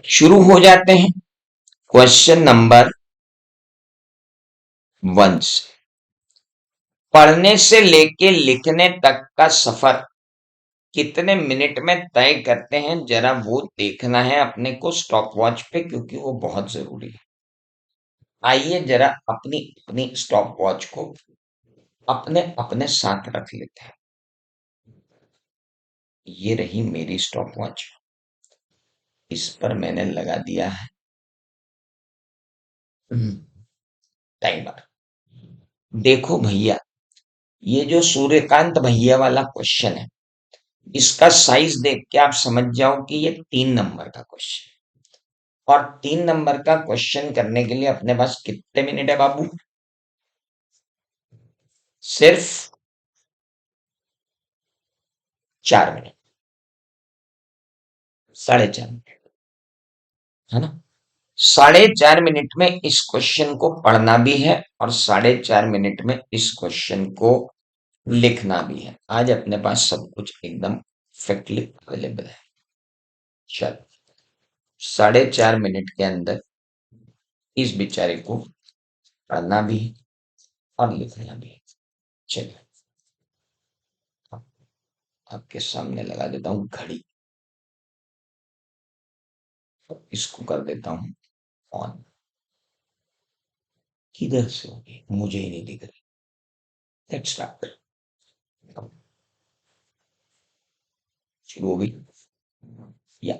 शुरू हो जाते हैं क्वेश्चन नंबर 1 से। पढ़ने से लेके लिखने तक का सफर कितने मिनट में तय करते हैं, जरा वो देखना है अपने को स्टॉप वॉच पे, क्योंकि वो बहुत जरूरी है। आइए जरा अपनी अपनी स्टॉप वॉच को अपने अपने साथ रख लेते हैं। ये रही मेरी स्टॉप वॉच, इस पर मैंने लगा दिया है टाइमर। देखो भैया, ये जो सूर्यकांत भैया वाला क्वेश्चन है, इसका साइज देख के आप समझ जाओ कि ये 3 नंबर का क्वेश्चन है। और 3 नंबर का क्वेश्चन करने के लिए अपने पास कितने मिनट है बाबू? सिर्फ 4 मिनट, 4.5 मिनट, है ना? 4.5 मिनट में इस क्वेश्चन को पढ़ना भी है और 4.5 मिनट में इस क्वेश्चन को लिखना भी है। आज अपने पास सब कुछ एकदम परफेक्टली अवेलेबल है। चलो, 4.5 मिनट के अंदर इस बेचारे को पढ़ना भी है और लिखना भी है। चलिए, अब आपके सामने लगा देता हूँ घड़ी, इसको कर देता हूँ ऑन। किधर से होगी मुझे ही नहीं दिख रही। Let's start. शुरू हो गई या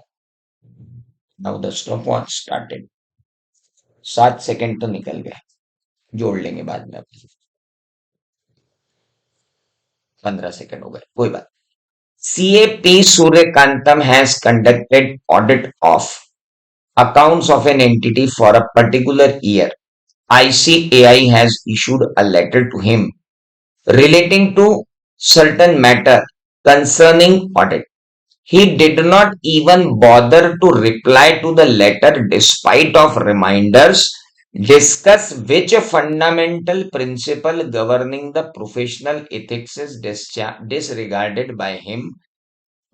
now the stop watch started. 7 second तो निकल गए, जोड़ लेंगे बाद में। 15 सेकंड हो गए, कोई बात। CAP Suryakantam has conducted audit of accounts of an entity for a particular year. ICAI has issued a letter to him relating to certain matter concerning audit. He did not even bother to reply to the letter despite of reminders. Discuss which fundamental principle governing the professional ethics is disregarded by him.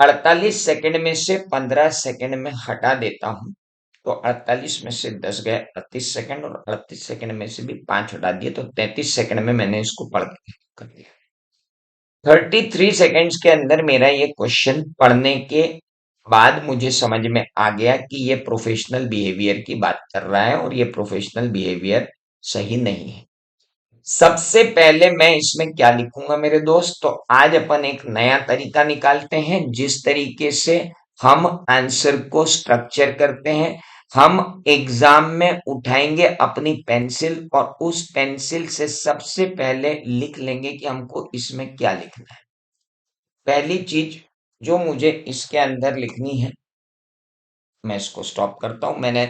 48 second में से 15 second में हटा देता हूं, तो 48 में से 10 गए 38 सेकंड, और 38 सेकंड में से भी 5 हटा दिए, तो 33 सेकंड में मैंने इसको पढ़ कर दिया। 33 सेकंड्स के अंदर मेरा ये क्वेश्चन पढ़ने के बाद मुझे समझ में आ गया कि ये प्रोफेशनल बिहेवियर की बात कर रहा है और ये प्रोफेशनल बिहेवियर सही नहीं है। सबसे पहले मैं इसमें क्या लिखूंगा मेरे दोस्त? तो आज अपन एक नया तरीका निकालते हैं, जिस तरीके से हम आंसर को स्ट्रक्चर करते हैं। हम एग्जाम में उठाएंगे अपनी पेंसिल और उस पेंसिल से सबसे पहले लिख लेंगे कि हमको इसमें क्या लिखना है। पहली चीज जो मुझे इसके अंदर लिखनी है, मैं इसको स्टॉप करता हूं। मैंने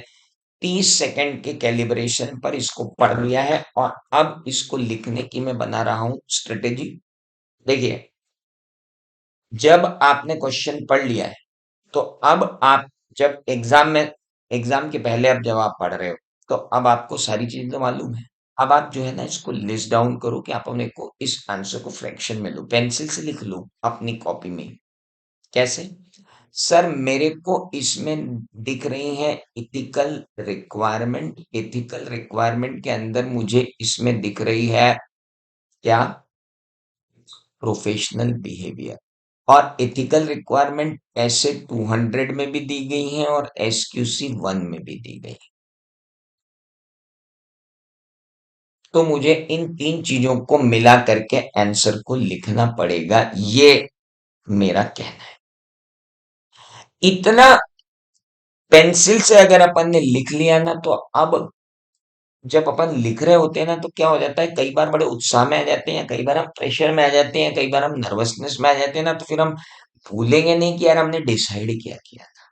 30 सेकंड के कैलिब्रेशन पर इसको पढ़ लिया है और अब इसको लिखने की मैं बना रहा हूं स्ट्रेटेजी। देखिए, जब आपने क्वेश्चन पढ़ लिया है, तो अब आप जब एग्जाम के पहले अब जब आप पढ़ रहे हो, तो अब आपको सारी चीजें तो मालूम है। अब आप जो है ना, इसको लिस्ट डाउन करो कि आप अपने को इस आंसर को फ्रैक्शन में लो, पेंसिल से लिख लो अपनी कॉपी में। कैसे? सर, मेरे को इसमें दिख रही है इथिकल रिक्वायरमेंट। इथिकल रिक्वायरमेंट के अंदर मुझे इसमें दिख रही है क्या? Professional behaviour. और एथिकल रिक्वायरमेंट ऐसे 200 में भी दी गई है और SQC 1 में भी दी गई है। तो मुझे इन 3 चीजों को मिला करके आंसर को लिखना पड़ेगा, ये मेरा कहना है। इतना पेंसिल से अगर अपन ने लिख लिया ना, तो अब जब अपन लिख रहे होते हैं ना, तो क्या हो जाता है, कई बार बड़े उत्साह में आ जाते हैं, कई बार हम प्रेशर में आ जाते हैं, कई बार हम नर्वसनेस में आ जाते हैं ना, तो फिर हम भूलेंगे नहीं कि यार हमने डिसाइड किया किया था।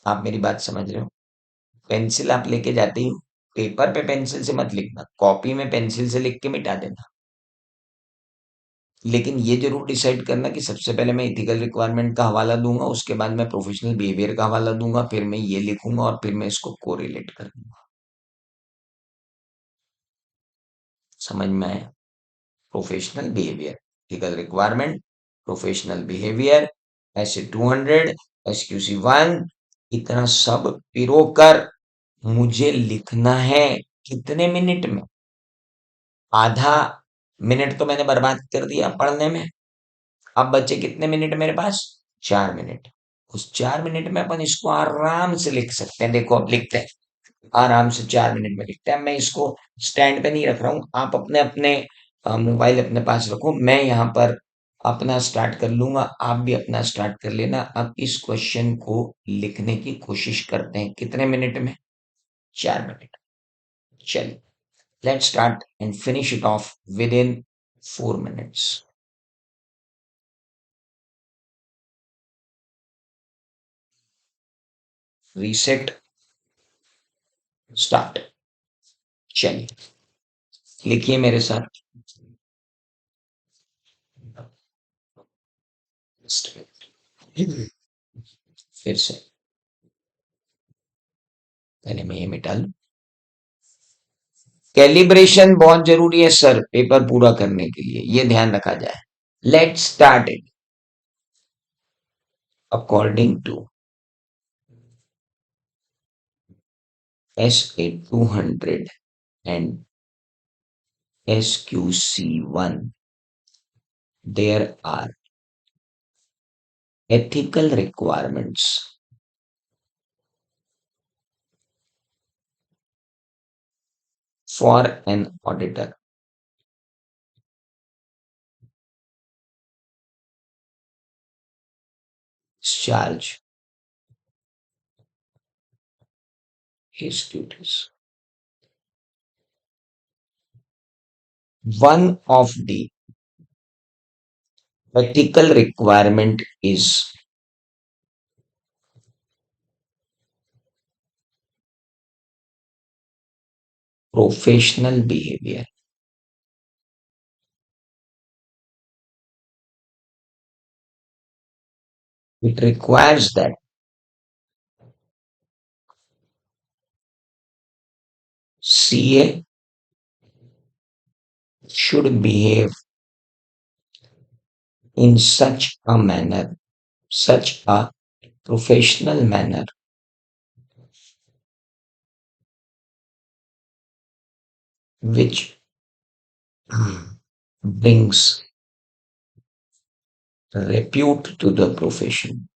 आप मेरी बात समझ रहे हो? पेंसिल आप लेके जाते ही हो, पेपर पे पेंसिल से मत लिखना, कॉपी में पेंसिल से लिख के मिटा देना। लेकिन ये जरूर डिसाइड करना कि सबसे पहले मैं इथिकल रिक्वायरमेंट का हवाला दूंगा, उसके बाद मैं प्रोफेशनल बिहेवियर का हवाला दूंगा, फिर मैं ये लिखूंगा और फिर मैं इसको कोरिलेट कर दूंगा। समझ में आया? Professional behaviour, ethical requirement, professional behaviour, ऐसे 200, SQC1, इतना सब पिरोकर मुझे लिखना है कितने मिनट में? आधा मिनट तो मैंने बर्बाद कर दिया पढ़ने में। अब बचे कितने मिनट मेरे पास? 4 मिनट। उस 4 मिनट में अपन इसको आराम से लिख सकते हैं। देखो अब लिखते हैं, आराम से 4 मिनट में लिखते हैं। मैं इसको स्टैंड पे नहीं रख रहा हूँ, आप अपने अपने मोबाइल अपने पास रखो, मैं यहाँ पर अपना स्टार्ट कर लूंगा, आप भी अपना स्टार्ट कर लेना। अब इस क्वेश्चन को लिखने की कोशिश करते हैं कितने मिनट में? 4 मिनट। चलिए, let's start and finish it off within 4 minutes. Reset, start. चलिए, लिखिए मेरे साथ। फिर से पहले मैं ये मिटा लूं। कैलिब्रेशन बहुत जरूरी है सर पेपर पूरा करने के लिए, ये ध्यान रखा जाए। Let's start it according to SA200 and SQC1. There are ethical requirements for an auditor. Discharge his duties. One of the ethical requirement is professional behavior. It requires that CA should behave in such a professional manner, which brings repute to the profession,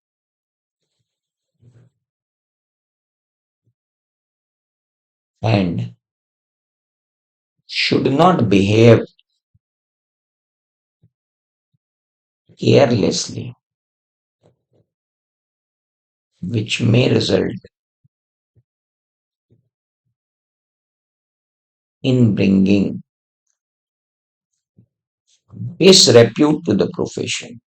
and should not behave carelessly, which may result in bringing disrepute to the profession.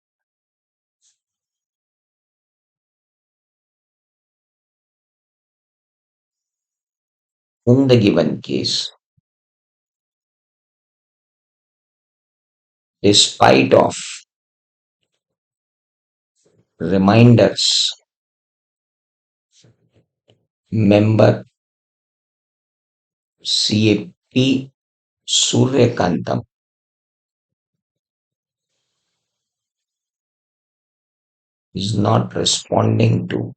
In the given case, despite of reminders, member CAP Suryakantam is not responding to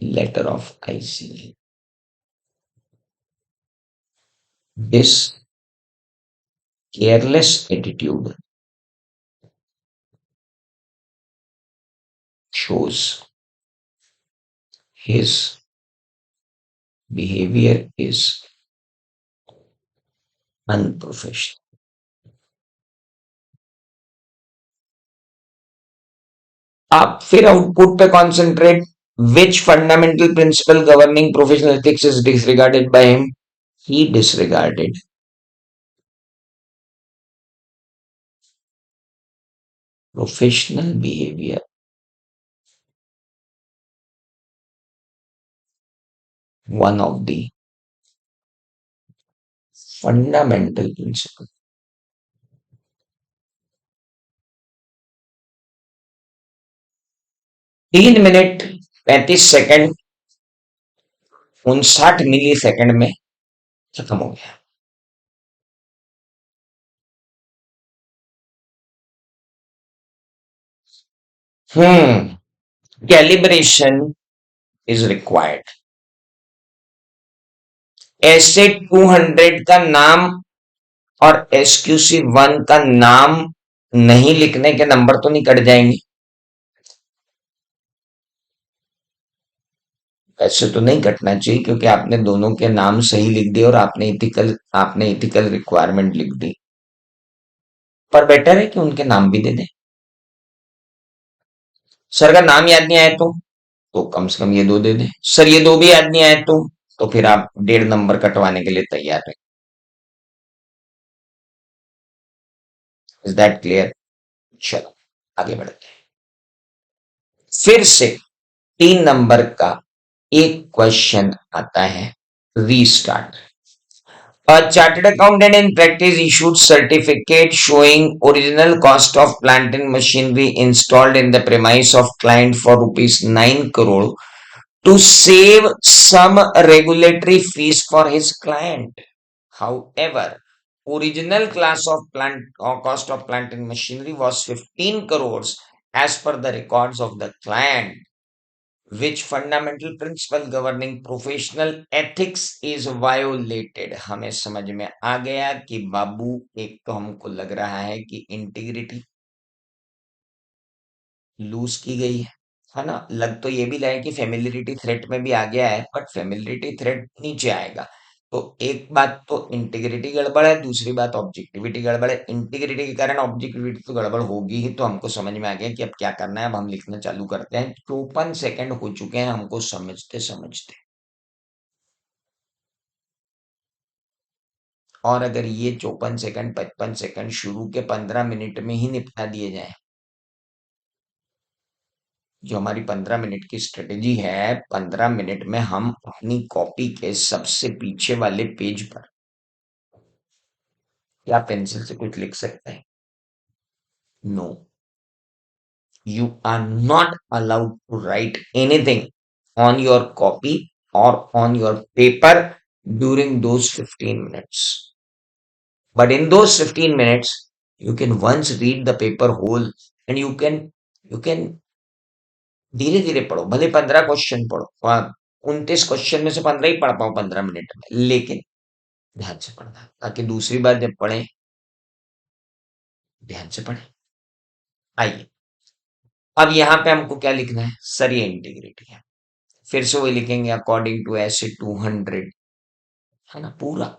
letter of ICA. This careless attitude shows his behavior is unprofessional. आप फिर output पे concentrate. Which fundamental principle governing professional ethics is disregarded by him? He disregarded professional behaviour, one of the fundamental principle. 3 minute 35 second 59 millisecond में खत्म हो गया। Calibration is required. Asset 200 का नाम और SQC 1 का नाम नहीं लिखने के नंबर तो नहीं कट जाएंगे? ऐसे तो नहीं कटना चाहिए क्योंकि आपने दोनों के नाम सही लिख दिए और आपने इथिकल रिक्वायरमेंट लिख दी। पर बेटर है कि उनके नाम भी दे दें। सर का नाम याद नहीं आया तो कम से कम ये दो दे दें। सर ये दो भी याद नहीं आए तो फिर आप 1.5 नंबर कटवाने के लिए तैयार है। Is that clear? चलो आगे बढ़ते हैं। फिर से 3 नंबर का एक क्वेश्चन आता है। Restart. A chartered accountant in practice issued certificate showing original cost of plant and machinery installed in the premise of client for rupees 9 crore to save some regulatory fees for his client. However, original class of plant or cost of plant and machinery was 15 crores as per the records of the client. Which fundamental principle governing professional ethics is violated? हमें समझ में आ गया कि बाबू एक तो हमको लग रहा है कि इंटीग्रिटी लूज की गई है ना? लग तो ये भी रहा है कि फेमिलियरिटी थ्रेट में भी आ गया है, बट फेमिलियरिटी थ्रेट नीचे आएगा। तो एक बात तो इंटीग्रिटी गड़बड़ है, दूसरी बात ऑब्जेक्टिविटी गड़बड़ है। इंटीग्रिटी के कारण ऑब्जेक्टिविटी तो गड़बड़ होगी ही, तो हमको समझ में आ गया कि अब क्या करना है। अब हम लिखना चालू करते हैं। 54 सेकंड हो चुके हैं हमको समझते समझते। और अगर ये 54 सेकंड 55 सेकंड शुरू के 15 मिनट में ही निपटा दिए जाए, जो हमारी 15 मिनट की स्ट्रेटेजी है, 15 मिनट में हम अपनी कॉपी के सबसे पीछे वाले पेज पर क्या पेंसिल से कुछ लिख सकते हैं? No, you are not allowed to write anything on your copy और on your paper during those 15 minutes. But in those 15 minutes, you can once read the paper whole and you can धीरे धीरे पढ़ो, भले 15 question पढ़ो। 29 question में से 15 ही पढ़ पाओ 15 मिनट में, लेकिन ध्यान से पढ़ना ताकि दूसरी बार जब पढ़े ध्यान से पढ़े। आइए, अब यहाँ पे हमको क्या लिखना है? सर ये इंटीग्रिटी है। फिर से वही लिखेंगे अकॉर्डिंग टू ऐसे 200, है ना? पूरा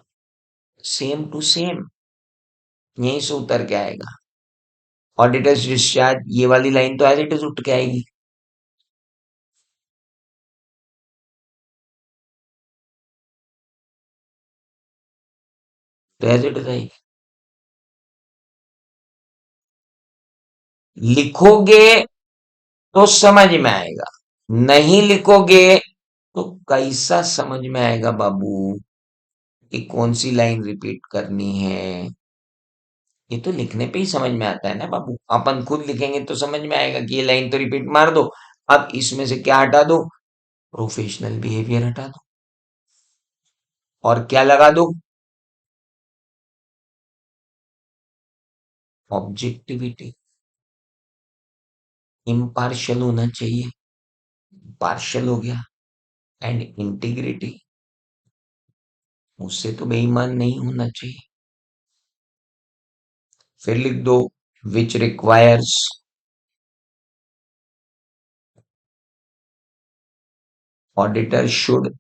सेम टू सेम यहीं से उतर के आएगा। ऑडिटर्स डिस्चार्ज ये वाली लाइन तो एज इट इज उठ के आएगी। तो एज इट इज आएगी। लिखोगे तो समझ में आएगा, नहीं लिखोगे तो कैसा समझ में आएगा बाबू कि कौन सी लाइन रिपीट करनी है? ये तो लिखने पे ही समझ में आता है ना बाबू। अपन खुद लिखेंगे तो समझ में आएगा कि ये लाइन तो रिपीट मार दो। अब इसमें से क्या हटा दो? प्रोफेशनल बिहेवियर हटा दो और क्या लगा दो? ऑब्जेक्टिविटी। इम्पार्शियल होना चाहिए, पार्शियल हो गया। एंड इंटीग्रिटी, उससे तो बेईमान नहीं होना चाहिए। फिर लिख दो which requires auditor should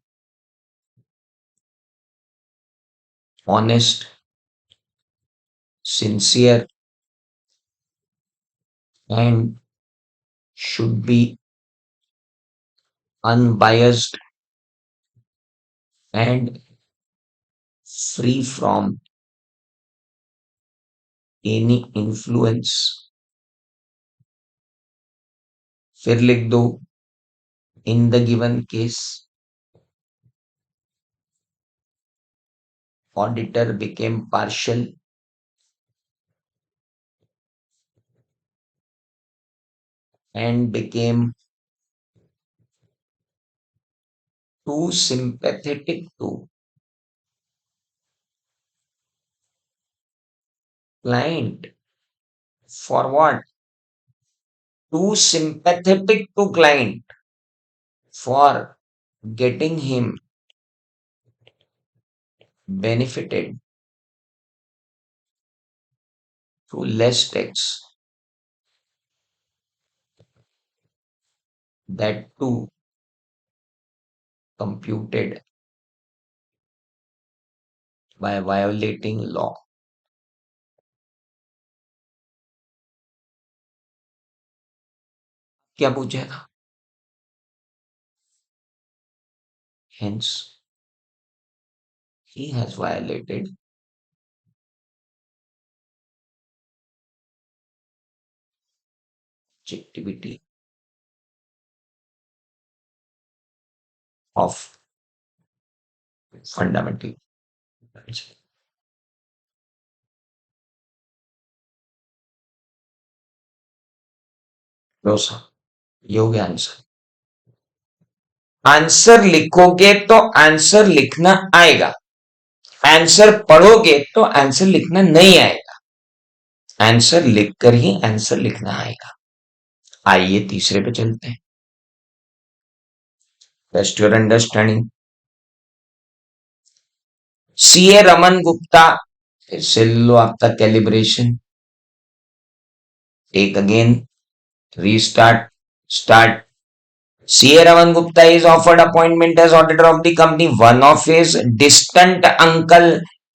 honest, sincere, and should be unbiased and free from any influence. फिर लिख दो in the given case auditor became partial and became too sympathetic to client. For what? too sympathetic to client for getting him benefited through less tax, that too computed by violating law. क्या पूछा था? Hence, he has violated objectivity of fundamental rights. Low sir, ये हो गया answer. Answer लिखोगे तो answer लिखना आएगा, आंसर पढ़ोगे तो आंसर लिखना नहीं आएगा, आंसर लिखकर ही आंसर लिखना आएगा। आइए तीसरे पे चलते हैं। Test your understanding. CA Raman Gupta, फिर से लो आपका calibration, take again, restart, start. CA Raman Gupta is offered appointment as auditor of the company. One of his distant uncle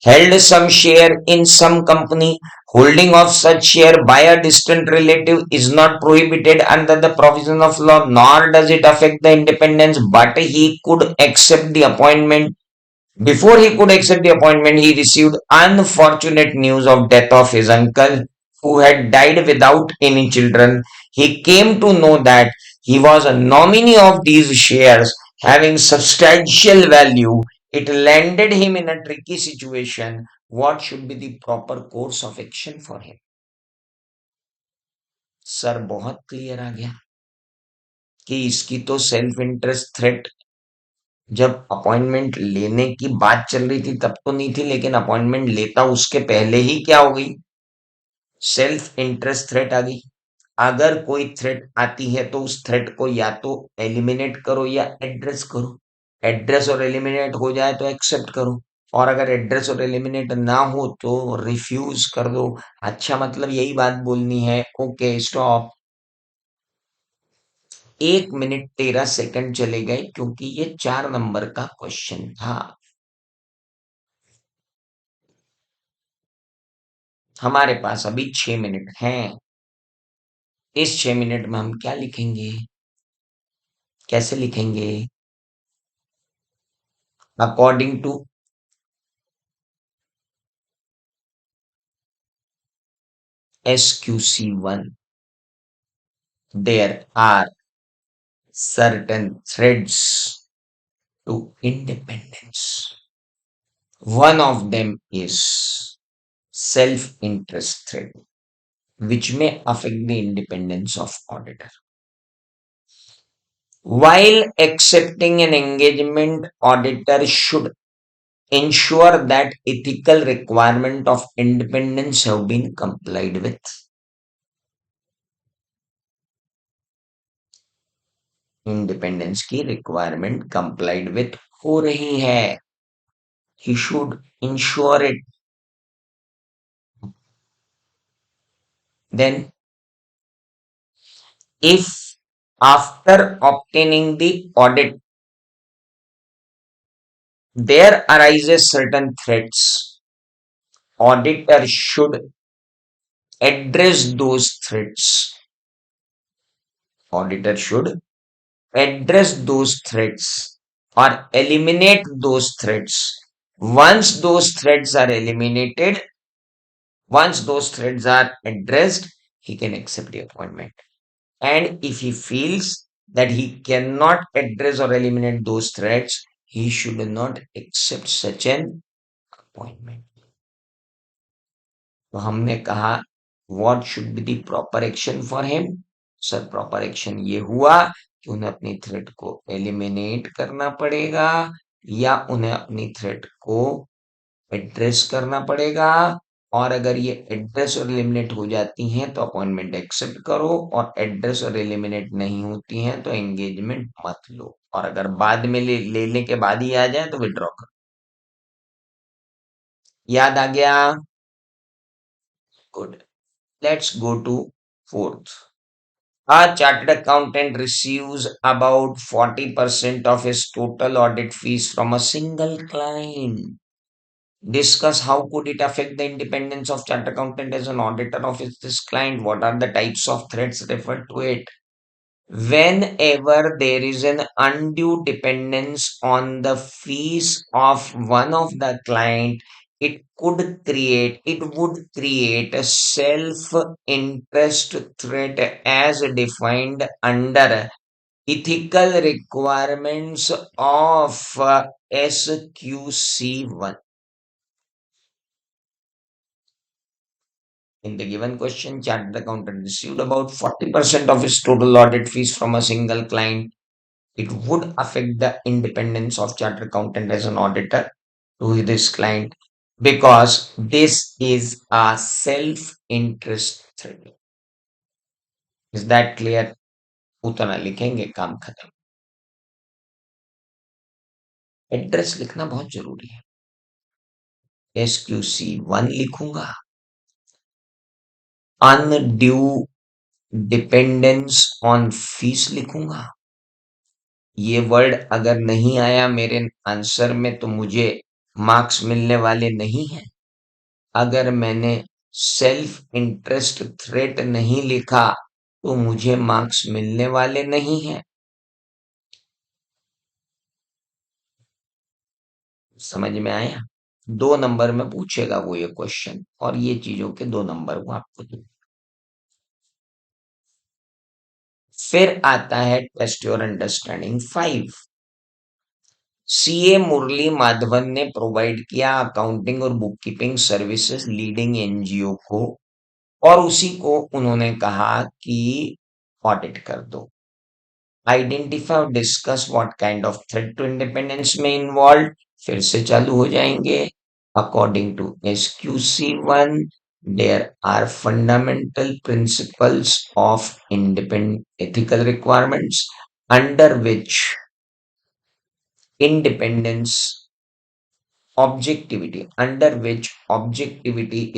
held some share in some company. Holding of such share by a distant relative is not prohibited under the provision of law, nor does it affect the independence, but he could accept the appointment. Before he could accept the appointment, he received unfortunate news of death of his uncle who had died without any children. He came to know that he was a nominee of these shares having substantial value. It landed him in a tricky situation. What should be the proper course of action for him? Sir बहुत clear आ गया कि इसकी तो self interest threat जब appointment लेने की बात चल रही थी तब तो नहीं थी, लेकिन अपॉइंटमेंट लेता उसके पहले ही क्या हो गई? सेल्फ इंटरेस्ट थ्रेट आ गई। अगर कोई थ्रेट आती है तो उस थ्रेट को या तो एलिमिनेट करो या एड्रेस करो। एड्रेस और एलिमिनेट हो जाए तो एक्सेप्ट करो, और अगर एड्रेस और एलिमिनेट ना हो तो रिफ्यूज कर दो। अच्छा, मतलब यही बात बोलनी है। Okay, stop. 1 मिनट 13 सेकंड चले गए क्योंकि ये 4 नंबर का क्वेश्चन था। हमारे पास अभी 6 मिनट हैं। इस 6 मिनट में हम क्या लिखेंगे, कैसे लिखेंगे? According to SQC1, there are certain threads to independence. One of them is self-interest thread, which may affect the independence of auditor. While accepting an engagement, auditor should ensure that ethical requirement of independence have been complied with. Independence की requirement complied with हो रही है। He should ensure it. Then if after obtaining the audit there arises certain threats, auditor should address those threats. Auditor should address those threats or eliminate those threats. Once those threats are eliminated, once those threats are addressed, he can accept the appointment. And if he feels that he cannot address or eliminate those threats, he should not accept such an appointment. तो हमने कहा what should be the proper action for him? Sir proper action ये हुआ कि उन्हें अपनी threat को eliminate करना पड़ेगा या उन्हें अपनी थ्रेट को एड्रेस करना पड़ेगा, और अगर ये एड्रेस और एलिमिनेट हो जाती हैं तो अपॉइंटमेंट एक्सेप्ट करो, और एड्रेस और एलिमिनेट नहीं होती हैं तो एंगेजमेंट मत लो, और अगर बाद में लेने के बाद ही आ जाए तो विड्रॉ करो। याद आ गया? Good. Let's go to fourth. A chartered accountant receives about 40% of his total audit fees from a single client. Discuss how could it affect the independence of chartered accountant as an auditor of this client. What are the types of threats referred to it? Whenever there is an undue dependence on the fees of one of the client, it would create a self-interest threat as defined under ethical requirements of SQC1. In the given question, chartered accountant received about 40% of his total audit fees from a single client. It would affect the independence of chartered accountant as an auditor to this client because this is a self-interest threat. Is that clear? उतना लिखेंगे, काम खत्म। Address लिखना बहुत जरूरी है। SQC1 लिखूंगा, undue dependence on fees लिखूंगा। ये वर्ड अगर नहीं आया मेरे आंसर में तो मुझे मार्क्स मिलने वाले नहीं हैं। अगर मैंने सेल्फ इंटरेस्ट थ्रेट नहीं लिखा तो मुझे मार्क्स मिलने वाले नहीं हैं। समझ में आया? 2 नंबर में पूछेगा वो ये क्वेश्चन, और ये चीजों के 2 नंबर वो आपको दे। फिर आता है टेस्ट योर अंडरस्टैंडिंग 5। सीए मुरली माधवन ने प्रोवाइड किया अकाउंटिंग और बुककीपिंग सर्विसेज लीडिंग एनजीओ को, और उसी को उन्होंने कहा कि ऑडिट कर दो। आइडेंटिफाई और discuss what kind of threat to independence में इन्वॉल्व। फिर से चालू हो जाएंगे। According to SQC1 there are fundamental principles of independent ethical requirements under which independence objectivity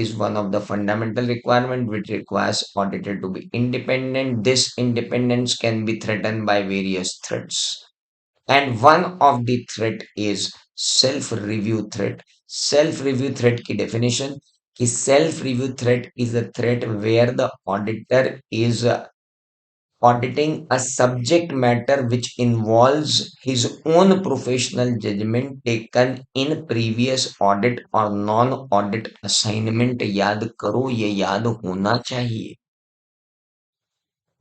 is one of the fundamental requirement which requires auditor to be independent. This independence can be threatened by various threats, and one of the threat is self review threat. Self review threat की definition कि self review threat is a threat where the auditor is auditing a subject matter which involves his own professional judgment taken in previous audit or non-audit assignment। याद करो, ये याद होना चाहिए।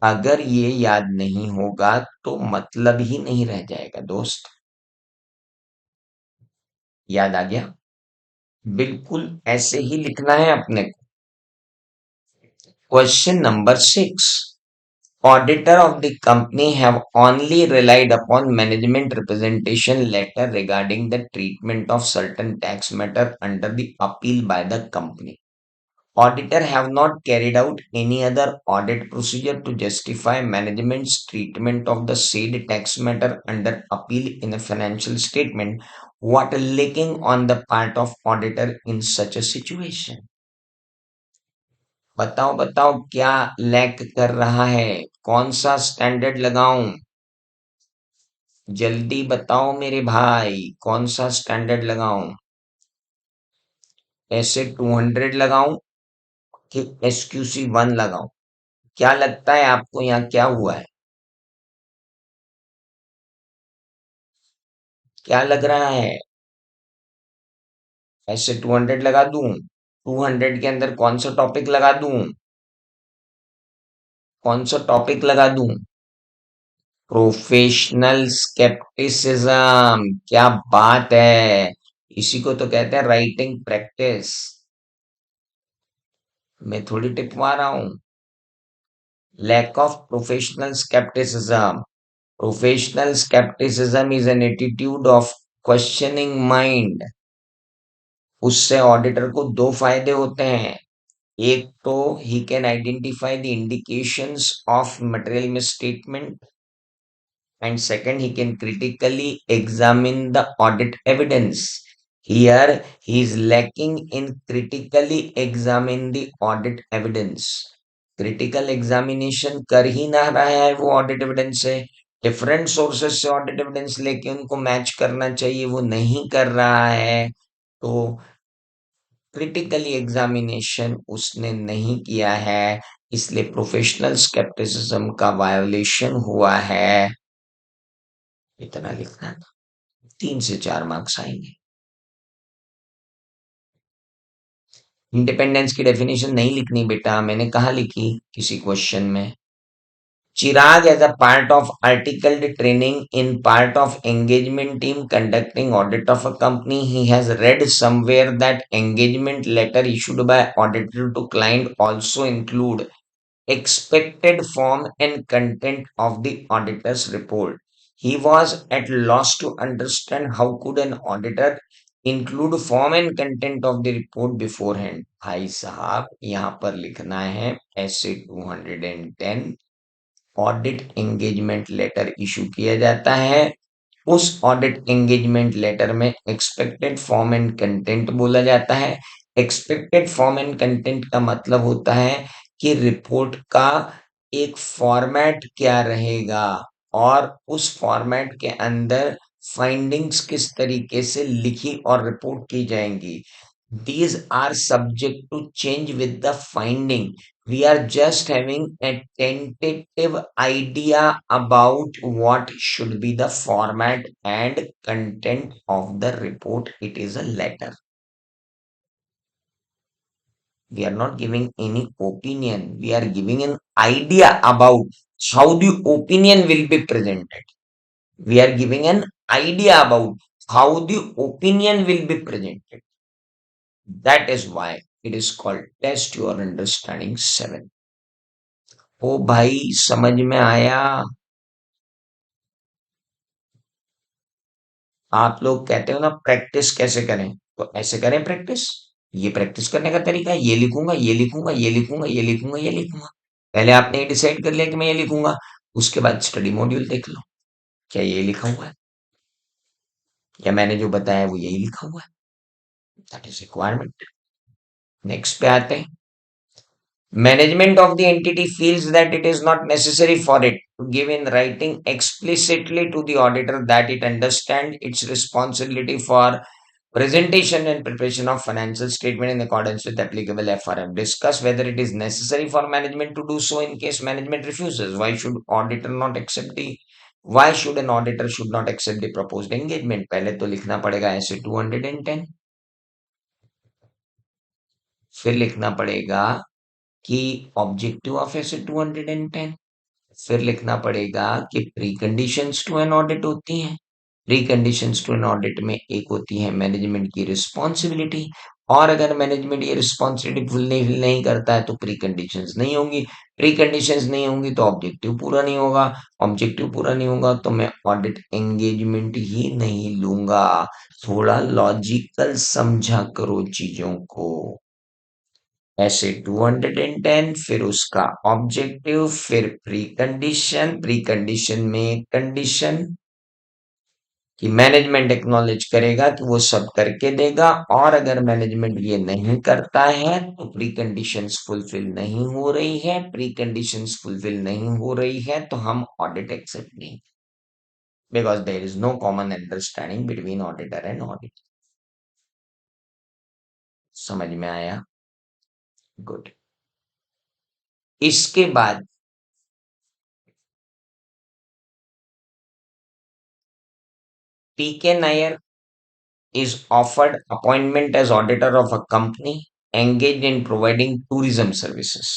अगर ये याद नहीं होगा तो मतलब ही नहीं रह जाएगा दोस्त। याद आ गया? बिल्कुल ऐसे ही लिखना है अपने को। Question number 6। Auditor of the company have only relied upon management representation letter regarding the treatment of certain tax matter under the appeal by the company. Auditor have not carried out any other audit procedure to justify management's treatment of the said tax matter under appeal in a financial statement. What lacking on the part of auditor in such a situation? बताओ बताओ, क्या lack कर रहा है? कौन सा standard लगाऊं? जल्दी बताओ मेरे भाई, कौन सा स्टैंडर्ड लगाऊं? ऐसे 200 लगाऊं कि SQC1 लगाऊं? क्या लगता है आपको यहाँ क्या हुआ है? क्या लग रहा है? ऐसे 200 लगा दूं? 200 के अंदर कौन सा टॉपिक लगा दूं? कौन सा टॉपिक लगा दूं? Professional scepticism. क्या बात है! इसी को तो कहते हैं राइटिंग प्रैक्टिस। मैं थोड़ी टिपवा रहा हूं। Lack of professional scepticism. Professional skepticism is an attitude of questioning mind उससे ऑडिटर को दो फायदे होते हैं। एक तो he can identify the indications of material misstatement, and second, he can critically examine the audit evidence. Here, he is lacking in critically examine the audit evidence. Critical examination कर ही ना रहा है वो audit evidence से, different sources से audit evidence लेके उनको match करना चाहिए, वो नहीं कर रहा है। तो क्रिटिकली एग्जामिनेशन उसने नहीं किया है, इसलिए प्रोफेशनल स्केप्टिसिज्म का वायोलेशन हुआ है। इतना लिखना था, 3 से 4 मार्क्स आएंगे। इंडिपेंडेंस की डेफिनेशन नहीं लिखनी बेटा, मैंने कहा लिखी किसी क्वेश्चन में। चिराग as a part of articled training in part of engagement team conducting audit of a company, he has read somewhere that engagement letter issued by auditor to client also include expected form and content of the auditor's report. He was at loss to understand how could an auditor include form and content of the report beforehand. भाई साहब यहाँ पर लिखना है ऐसे 210 audit engagement letter issue किया जाता है। उस ऑडिट एंगेजमेंट लेटर में एक्सपेक्टेड फॉर्म एंड कंटेंट बोला जाता है। एक्सपेक्टेड फॉर्म एंड कंटेंट का मतलब होता है कि रिपोर्ट का एक फॉर्मेट क्या रहेगा और उस फॉर्मेट के अंदर फाइंडिंग्स किस तरीके से लिखी और रिपोर्ट की जाएंगी। These are subject to change with the finding. We are just having a tentative idea about what should be the format and content of the report. It is a letter. We are not giving any opinion. We are giving an idea about how the opinion will be presented. We are giving an idea about how the opinion will be presented. That is why it is called test your understanding 7. ओ भाई समझ में आया? आप लोग कहते हो ना practice कैसे करें, तो ऐसे करें प्रैक्टिस। ये प्रैक्टिस करने का तरीका है, ये लिखूंगा, ये लिखूंगा, ये लिखूंगा, ये लिखूंगा, ये लिखूंगा। पहले आपने ये डिसाइड कर लिया कि मैं ये लिखूंगा, उसके बाद स्टडी मॉड्यूल देख लो, क्या ये लिखा हुआ है, या मैंने जो बताया वो यही लिखा हुआ है। That is requirement. नेक्स्ट पे आते हैं। Management of the entity feels that it is not necessary for it to give in writing explicitly to the auditor that it understand its responsibility for presentation and preparation of financial statement in accordance with applicable FRM. Discuss whether it is necessary for management to do so in case management refuses. Why should an auditor should not accept the proposed engagement? पहले तो लिखना पड़ेगा ऐसे 210, फिर लिखना पड़ेगा कि objective of ऐसे 210, फिर लिखना पड़ेगा कि preconditions to an audit होती हैं। Preconditions to an audit में एक होती है मैनेजमेंट की रिस्पॉन्सिबिलिटी, और अगर मैनेजमेंट ये रिस्पॉन्सिबिलिटी फुल नहीं करता है तो प्री कंडीशंस नहीं होंगी। प्री कंडीशंस नहीं होंगी तो ऑब्जेक्टिव पूरा नहीं होगा। ऑब्जेक्टिव पूरा नहीं होगा तो मैं ऑडिट एंगेजमेंट ही नहीं लूंगा। थोड़ा लॉजिकल समझा करो चीजों को। ऐसे 210, फिर उसका ऑब्जेक्टिव, फिर प्री कंडीशन में कंडीशन कि मैनेजमेंट एक्नॉलेज करेगा कि वो सब करके देगा, और अगर मैनेजमेंट ये नहीं करता है तो प्री कंडीशंस फुलफिल नहीं हो रही है। प्री कंडीशंस फुलफिल नहीं हो रही है तो हम ऑडिट एक्सेप्ट नहीं, because there is no common understanding between auditor and audit. समझ में आया? गुड। इसके बाद PK Nair is offered appointment as auditor of a company engaged in providing tourism services.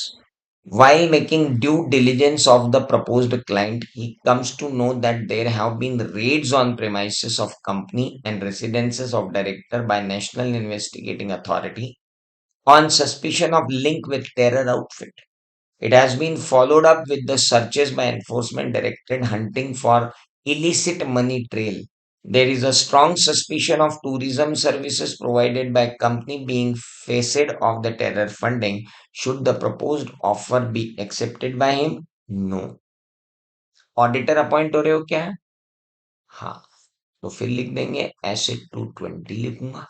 While making due diligence of the proposed client, he comes to know that there have been raids on premises of company and residences of director by National Investigating Authority on suspicion of link with terror outfit. It has been followed up with the searches by Enforcement Directorate hunting for illicit money trail. There is a strong suspicion of tourism services provided by company being faced of the terror funding. Should the proposed offer be accepted by him? No. Auditor appoint हो रहे हो क्या? हाँ, तो फिर लिख देंगे asset 220 लिखूंगा,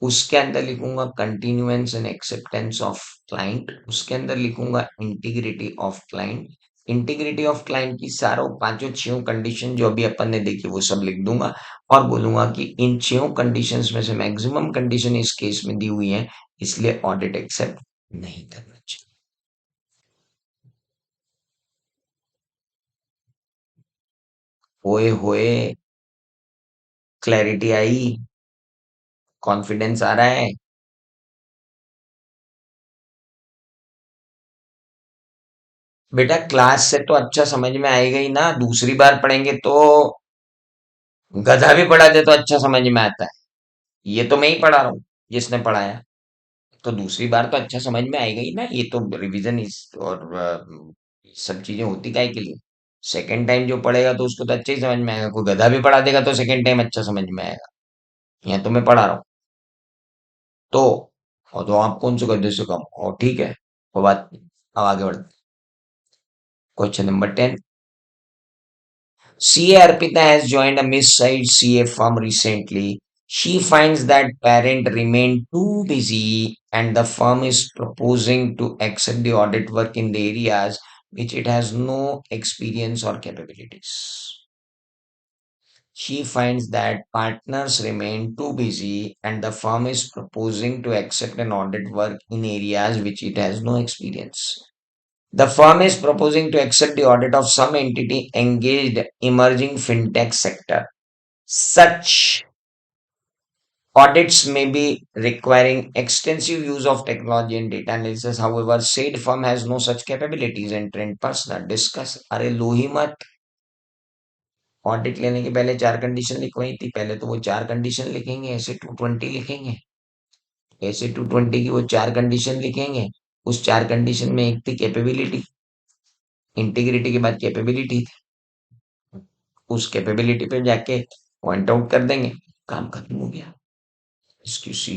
उसके अंदर लिखूंगा continuance and acceptance of client, उसके अंदर लिखूंगा integrity of client, integrity of client की सारों पांचों छह कंडीशन जो अभी अपन ने देखी वो सब लिख दूंगा और बोलूंगा कि इन छह कंडीशंस में से मैक्सिमम कंडीशन इस केस में दी हुई है, इसलिए ऑडिट एक्सेप्ट नहीं करना चाहिए। ओए होए, क्लैरिटी आई, कॉन्फिडेंस आ रहा है। बेटा क्लास से तो अच्छा समझ में आएगा ही ना, दूसरी बार पढ़ेंगे तो गधा भी पढ़ा दे तो अच्छा समझ में आता है। ये तो मैं ही पढ़ा रहा हूँ जिसने पढ़ाया, तो दूसरी बार तो अच्छा समझ में आएगा ही ना। ये तो रिवीजन इस और सब चीजें होती काहे के लिए। सेकंड टाइम जो पढ़ेगा तो उसको तो अच्छा ही समझ में आएगा, कोई गधा भी पढ़ा देगा तो सेकंड टाइम अच्छा समझ में आएगा। यहाँ तो मैं पढ़ा रहा हूँ तो, और तो आप कौन से गधे से कम और ठीक है, कोई बात नहीं। अब आगे बढ़ते, question number 10। CA Arpita has joined a mid-sized CA firm recently. She finds that parent remained too busy and the firm is proposing to accept the audit work in the areas which it has no experience or capabilities. She finds that partners remain too busy and the firm is proposing to accept an audit work in areas which it has no experience. The firm is proposing to accept the audit of some entity engaged emerging fintech sector. Such audits may be requiring extensive use of technology and data analysis. However, said firm has no such capabilities and trained personnel. Discuss. अरे लो ही मत, audit लेने के पहले चार condition लिखवाई थी, पहले तो वो चार कंडीशन लिखेंगे, ऐसे 220 लिखेंगे, ऐसे 220 की वो चार कंडीशन लिखेंगे। उस चार कंडीशन में एक थी कैपेबिलिटी, इंटीग्रिटी के बाद कैपेबिलिटी, उस कैपेबिलिटी पे जाके पॉइंट आउट कर देंगे, काम खत्म हो गया। इसकी सी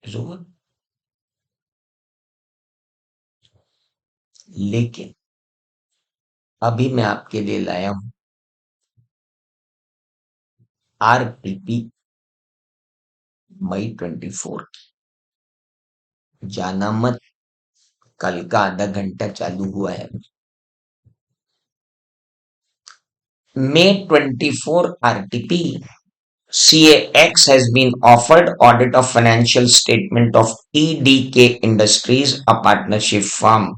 इज ओवर। लेकिन अभी मैं आपके लिए लाया हूं RPP Mei 24, जाना मत, कल का आधा घंटा चालू हुआ है। May 24 RTP, CAX has been offered audit of financial statement of TDK Industries, a partnership firm.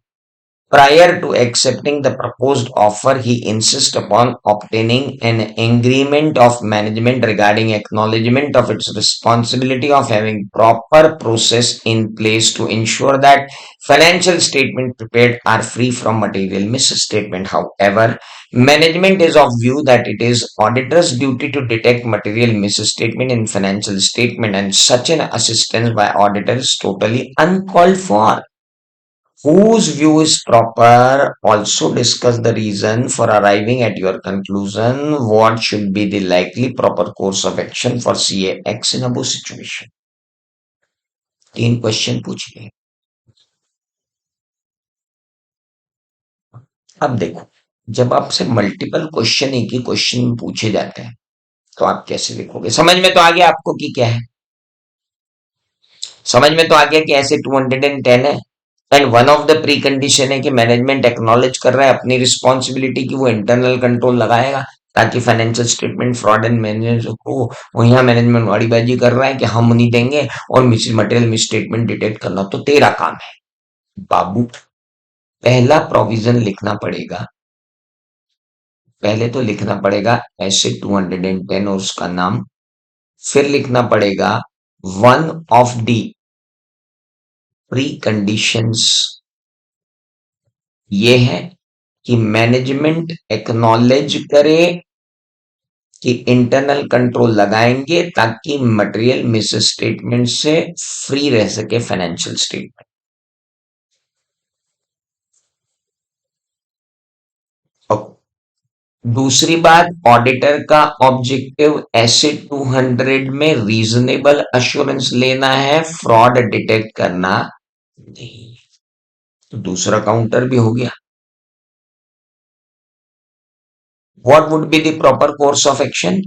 Prior to accepting the proposed offer, he insists upon obtaining an agreement of management regarding acknowledgement of its responsibility of having proper process in place to ensure that financial statements prepared are free from material misstatement. However, management is of view that it is auditor's duty to detect material misstatement in financial statement, and such an assistance by auditor is totally uncalled for. Whose view is proper? Also discuss the reason for arriving at your conclusion. What should be the likely proper course of action for CAX in above situation? तीन question पूछिए। अब देखो, जब आपसे multiple question एक ही question में पूछे जाते हैं तो आप कैसे लिखोगे? समझ में तो आ गया आपको कि क्या है, समझ में तो आ गया कि ऐसे 210 है and one of the pre condition है कि मैनेजमेंट एक्नॉलेज कर रहा है अपनी रिस्पॉन्सिबिलिटी की वो इंटरनल कंट्रोल लगाएगा ताकि financial statement fraud and manage को। वो यहाँ मैनेजमेंट वाड़ीबाजी कर रहा है कि हम नहीं देंगे और miss material miss statement detect करना तो तेरा काम है बाबू। पहला प्रोविजन लिखना पड़ेगा, पहले तो लिखना पड़ेगा ऐसे 210 और उसका नाम, फिर लिखना पड़ेगा one of the pre conditions ये है कि मैनेजमेंट एक्नॉलेज करे कि इंटरनल कंट्रोल लगाएंगे ताकि मटेरियल मिस स्टेटमेंट से फ्री रह सके फाइनेंशियल स्टेटमेंट। दूसरी बात, ऑडिटर का ऑब्जेक्टिव ऐसे 200 में रीजनेबल अश्योरेंस लेना है, फ्रॉड डिटेक्ट करना नहीं। तो दूसरा काउंटर भी हो गया। What would be the proper course of action?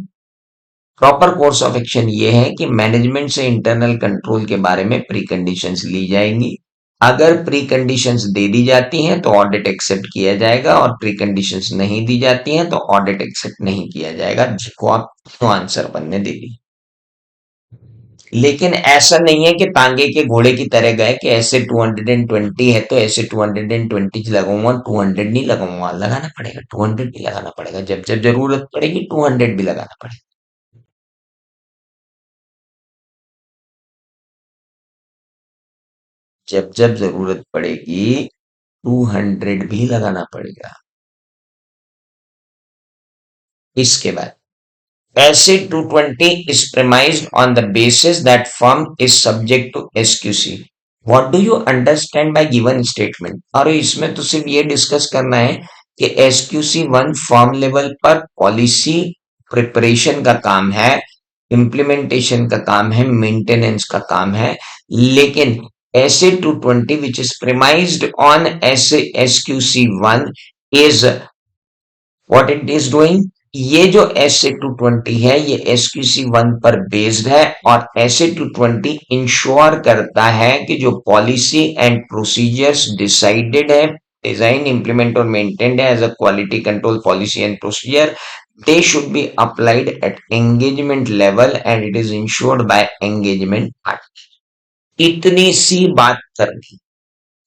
Proper course of action ये है कि मैनेजमेंट से इंटरनल कंट्रोल के बारे में प्री कंडीशंस ली जाएंगी। अगर प्री कंडीशंस दे दी जाती हैं तो ऑडिट एक्सेप्ट किया जाएगा, और प्री कंडीशंस नहीं दी जाती हैं तो ऑडिट एक्सेप्ट नहीं किया जाएगा, जिसको आप आंसर बनने दे दी। लेकिन ऐसा नहीं है कि तांगे के घोड़े की तरह गए कि ऐसे 220 है तो ऐसे 220 लगाऊंगा, 200 नहीं लगाऊंगा। लगाना पड़ेगा, 200 भी लगाना पड़ेगा, जब जब जरूरत पड़ेगी 200 भी लगाना पड़ेगा। जब जब जरूरत पड़ेगी 200 भी लगाना पड़ेगा। इसके बाद, ऐसे 220 is premised on the basis that firm is subject to SQC. What do you understand by given statement? और इसमें तो सिर्फ ये डिस्कस करना है कि SQC 1 फर्म लेवल पर पॉलिसी प्रिपरेशन का काम है, इम्प्लीमेंटेशन का काम है, मेंटेनेंस का काम है। लेकिन ऐसे 220 विच इज प्रिमाइज्ड ऑन ऐसे SQC 1 is what it is doing. ये जो SA 220 है ये SQC 1 पर बेस्ड है, और SA 220 इंश्योर करता है कि जो पॉलिसी एंड प्रोसीजर्स डिसाइडेड है, डिजाइन, इम्प्लीमेंट और मेंटेन्ड है as a quality control policy and procedure, they should be applied at engagement level and it is ensured by engagement party। इतनी सी बात करनी,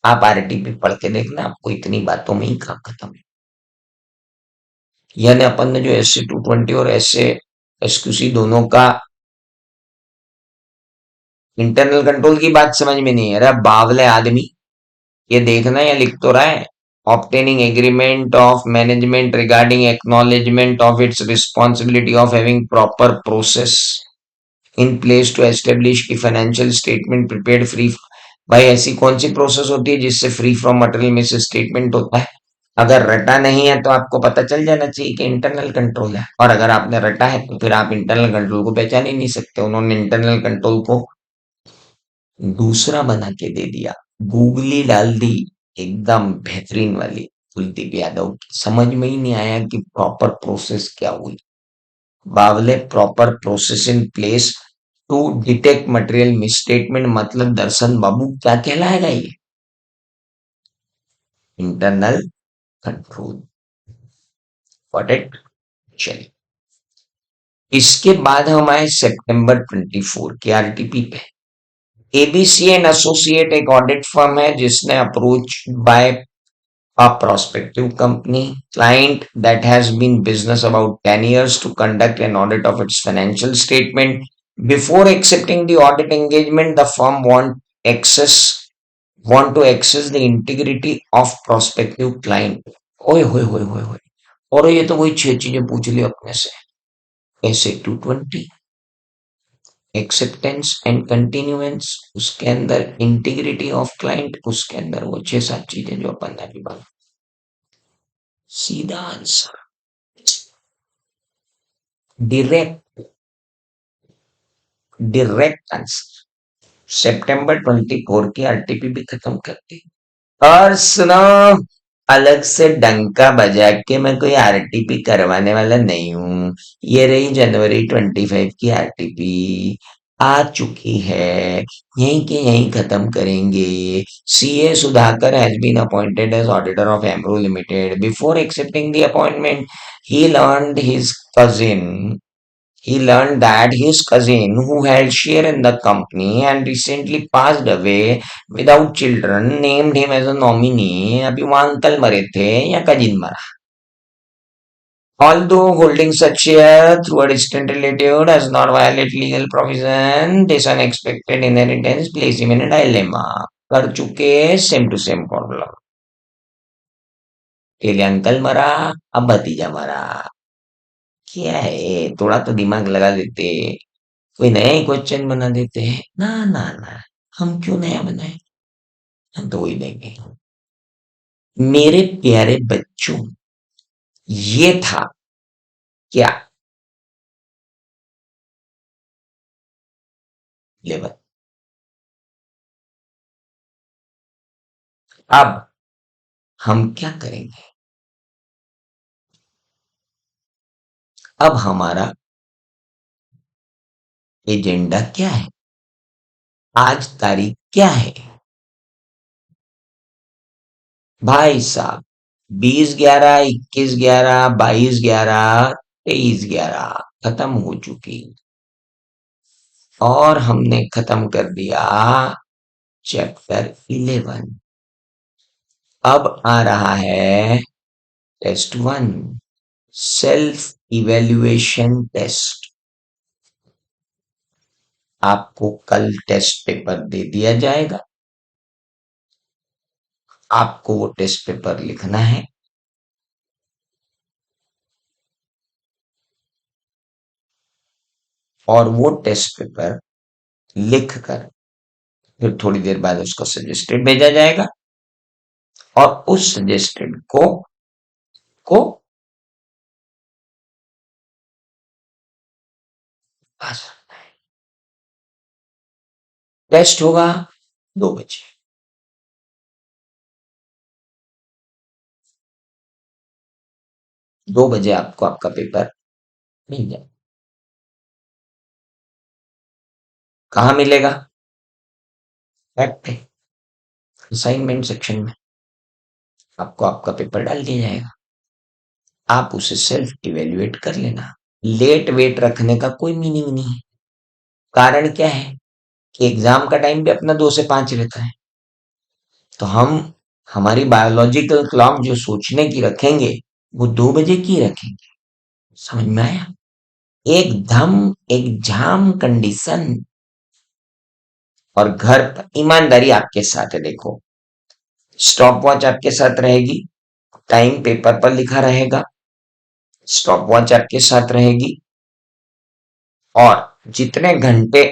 आप RTP पढ़ के देखना, आपको इतनी बातों में ही काम खत्म है। यानी अपन ने जो SA 220 और SQC दोनों का इंटरनल कंट्रोल की बात समझ में नहीं है। अरे बावले आदमी, ये देखना या लिख तो रहा है, obtaining agreement of management regarding acknowledgement of its responsibility of having proper process in place to establish कि financial statement prepared free। भाई ऐसी कौन सी प्रोसेस होती है जिससे free from material miss statement होता है? अगर रटा नहीं है तो आपको पता चल जाना चाहिए कि इंटरनल कंट्रोल है, और अगर आपने रटा है तो फिर आप इंटरनल कंट्रोल को पहचान ही नहीं सकते। उन्होंने इंटरनल कंट्रोल को दूसरा बना के दे दिया, गूगली डाल दी, एकदम बेहतरीन वाली। कुलदीप यादव की समझ में ही नहीं आया कि प्रॉपर प्रोसेस क्या हुई। बावले, proper process in place to detect material misstatement मतलब दर्शन बाबू क्या कहलाएगा ये? Internal control. Got it? चलिए, इसके बाद हम आए सितंबर 24 की आरटीपी पे। एबीसी एंड एसोसिएट एक ऑडिट फर्म है जिसने approach by a prospective company client that has been business about 10 years to conduct an audit of its financial statement. Before accepting the audit engagement, the firm want to access the integrity of prospective client। ओए होए होए होए होए, और ये तो वही 6 चीजें पूछ ली अपने से। SA 220, एक्सेप्टेंस एंड कंटिन्यूएंस, उसके अंदर इंटीग्रिटी ऑफ क्लाइंट, उसके अंदर वो 6-7 चीजें जो अपन ने अभी बात। सीधा answer, direct, direct answer. September 24 की आरटीपी भी खत्म करती। और सुनो, अलग से डंका बजा के मैं कोई आरटीपी करवाने वाला नहीं हूं। ये रही January 25 की आरटीपी, आ चुकी है, यहीं के यहीं खत्म करेंगे। CA Sudhakar has been appointed as auditor of Emro limited. Before accepting the appointment, he learned his cousin he learned that his cousin, who had share in the company and recently passed away without children, named him as a nominee। अभी वहां uncle मरे थे या cousin मरा? Although holding such share through a distant relative does not violate legal provision, this unexpected inheritance places him in a dilemma। कर चुके same to same problem. पहले uncle मरा, अब भतीजा मरा। क्या है, थोड़ा तो दिमाग लगा देते, कोई नया ही क्वेश्चन बना देते हैं। ना ना ना, हम क्यों नया बनाए, हम तो वही देंगे। मेरे प्यारे बच्चों, ये था क्या? 11। अब हम क्या करेंगे? अब हमारा एजेंडा क्या है? आज तारीख क्या है? भाई साहब, 20/11, 21/11, 22/11, 23/11 खत्म हो चुकी। और हमने खत्म कर दिया चैप्टर 11। अब आ रहा है टेस्ट 1, सेल्फ इवेल्युएशन टेस्ट। आपको कल टेस्ट पेपर दे दिया जाएगा। आपको वो टेस्ट पेपर लिखना है। और वो टेस्ट पेपर लिख कर फिर थोड़ी देर बाद उसको सजेस्टेड भेजा जाएगा। और उस सजेस्टेड को पास। टेस्ट होगा 2 बजे। 2 बजे आपको आपका पेपर मिल जाए। कहाँ मिलेगा? ऐप पे असाइनमेंट सेक्शन में आपको आपका पेपर डाल दिया जाएगा। आप उसे सेल्फ इवेल्युएट कर लेना। लेट वेट रखने का कोई मीनिंग नहीं है। कारण क्या है कि एग्जाम का टाइम भी अपना 2 से 5 रहता है। तो हम हमारी बायोलॉजिकल क्लॉक जो सोचने की रखेंगे वो 2 बजे की रखेंगे। समझ में आया? एकदम एग्जाम कंडीशन। और घर पर ईमानदारी आपके साथ है। देखो, स्टॉप वॉच आपके साथ रहेगी, टाइम पेपर पर लिखा रहेगा, स्टॉप वॉच आपके साथ रहेगी। और जितने घंटे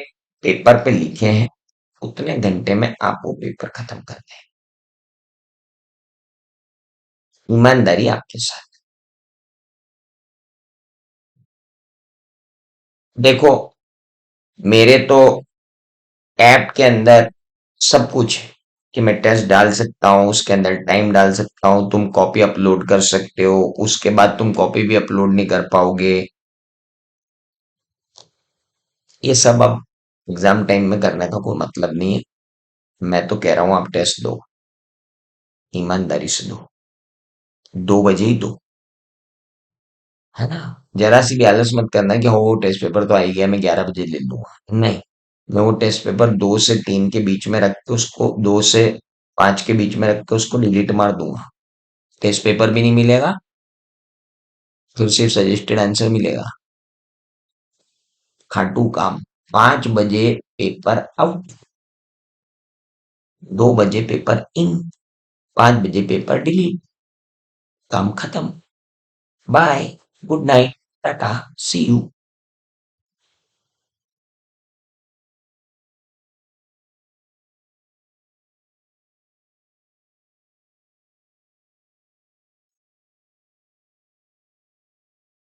पेपर पे लिखे हैं उतने घंटे में आप वो पेपर खत्म कर दें। ईमानदारी आपके साथ। देखो, मेरे तो ऐप के अंदर सब कुछ है कि मैं टेस्ट डाल सकता हूँ, उसके अंदर टाइम डाल सकता हूँ, तुम कॉपी अपलोड कर सकते हो, उसके बाद तुम कॉपी भी अपलोड नहीं कर पाओगे। ये सब अब एग्जाम टाइम में करने का कोई मतलब नहीं है। मैं तो कह रहा हूँ आप टेस्ट दो, ईमानदारी से दो। 2 बजे ही दो, है ना? जरा सी भी आलस मत करना कि हो टेस्ट पेपर तो आ ही गया, मैं 11 बजे ले लूंगा। नहीं, मैं वो टेस्ट पेपर 2 से 3 के बीच में रख के उसको 2 से 5 के बीच में रख के उसको डिलीट मार दूंगा। टेस्ट पेपर भी नहीं मिलेगा, फिर सिर्फ सजेस्टेड आंसर मिलेगा। खाटू काम। 5 बजे पेपर आउट, 2 बजे पेपर इन, 5 बजे पेपर डिलीट। काम खत्म। Bye, good night, tata, see you.